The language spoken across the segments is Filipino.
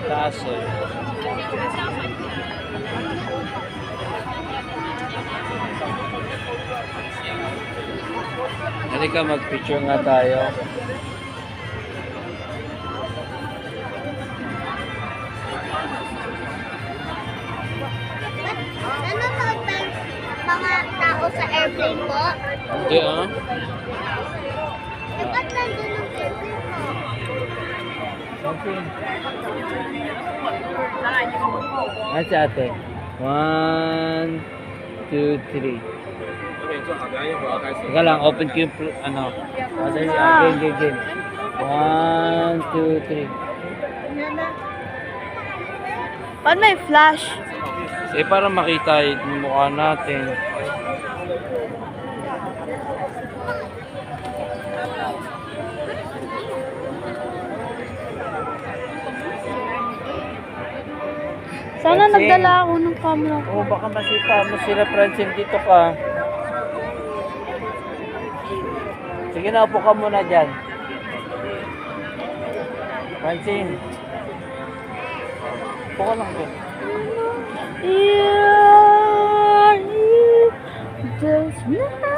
Taas eh. Halika, mag-picture nga tayo. Nanonood ba yung mga tao sa airplane po? Hindi ah. Eh, ba't nandun yung airplane po? Ay, si ate. 1, 2, 3. Teka lang, open ko yung ano. Game. 1, 2, 3. Paano may flash? Eh, para makita yung mukha natin. Sana Francine. nagdala ako ng camera ko. Oo, baka masita mo sila, Francine. Dito ka. Sige na, upo ka muna dyan. Francine. Upo ka lang dyan. Yeah, there's nothing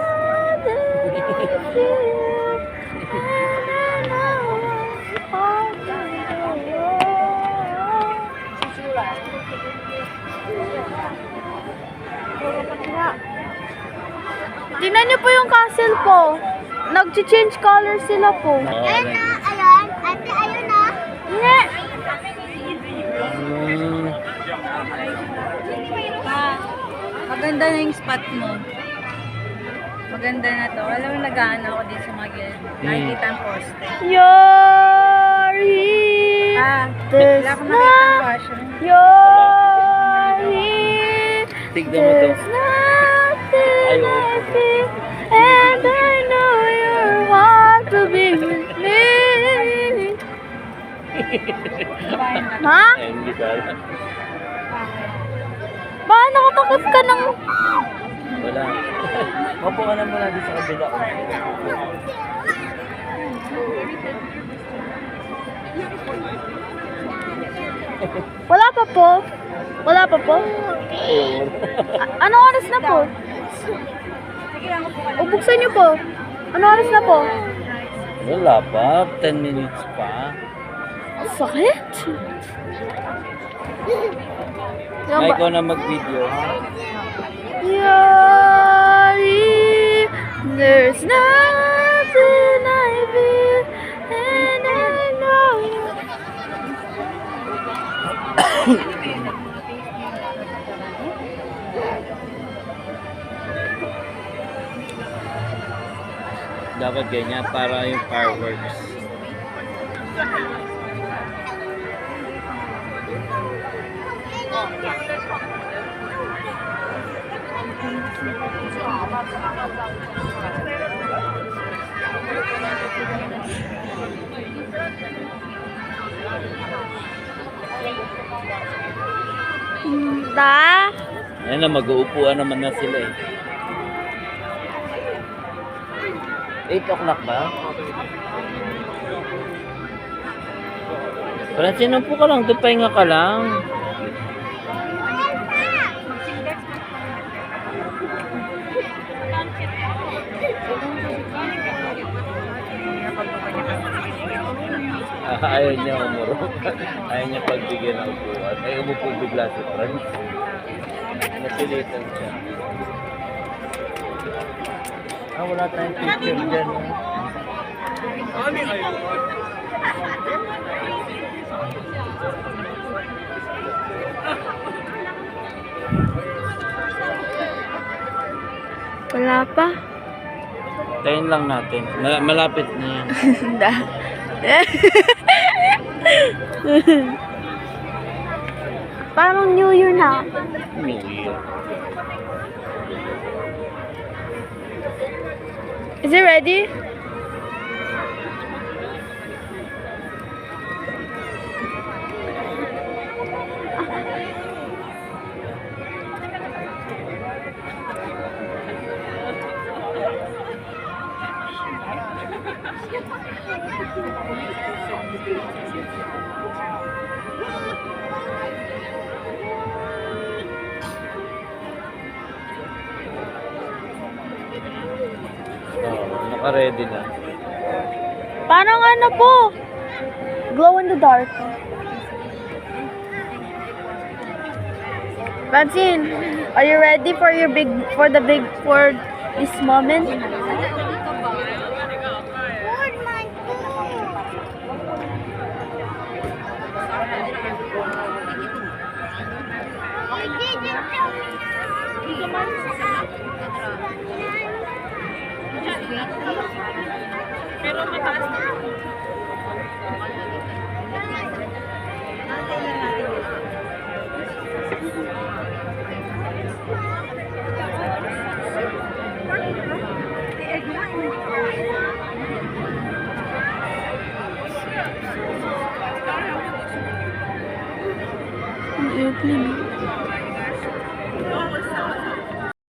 Tingnan niyo po yung castle po. Nag-change color sila po. Ayun na, ayun. Ate, ayun na. Hindi. Maganda na yung spot mo. Maganda na to. Alam mo, nag-aano ako dito sa mga gilid. Nakikita ang poste. You're here. There's Wala akong nakita ang fashion. You're here. Tignan mo to. There's nothing Ay, oo. I feel, and I know you want to be with me. Ha? Ay, hindi ka alam. Baka nakatakip ka ng... Wala. Mapo ka na muna dito sa kabila. Wala pa po. Wala pa po. Ayun. Anong oras na po? O buksan niyo po. Anong oras na po? Wala pa. 10 minutes pa. Sakit. Yan Ay, ba? ikaw na mag-video, ha? Yari, there's nothing I feel, and I know. Dapat ganyan para yung fireworks. Da? Ayun na, mag-uupuan naman na sila eh. 8 o'clock ba? Francine, upo ka lang. Doon pahinga ka lang. Ayaw niya umurong. Ayaw niya pagbigyan ng upuan. Ay, umupo bigla si Franz. Napilitan siya. Wala tayong picture dyan. Wala pa. Tayin lang natin. Malapit na yan. Da. Parang New Year na. New Year. Is it ready? Naka-ready na. Parang ano po? Glow in the dark. Francine, are you ready for for this moment? Good, my food. Did you tell me Pero mataas na. Ang airplane.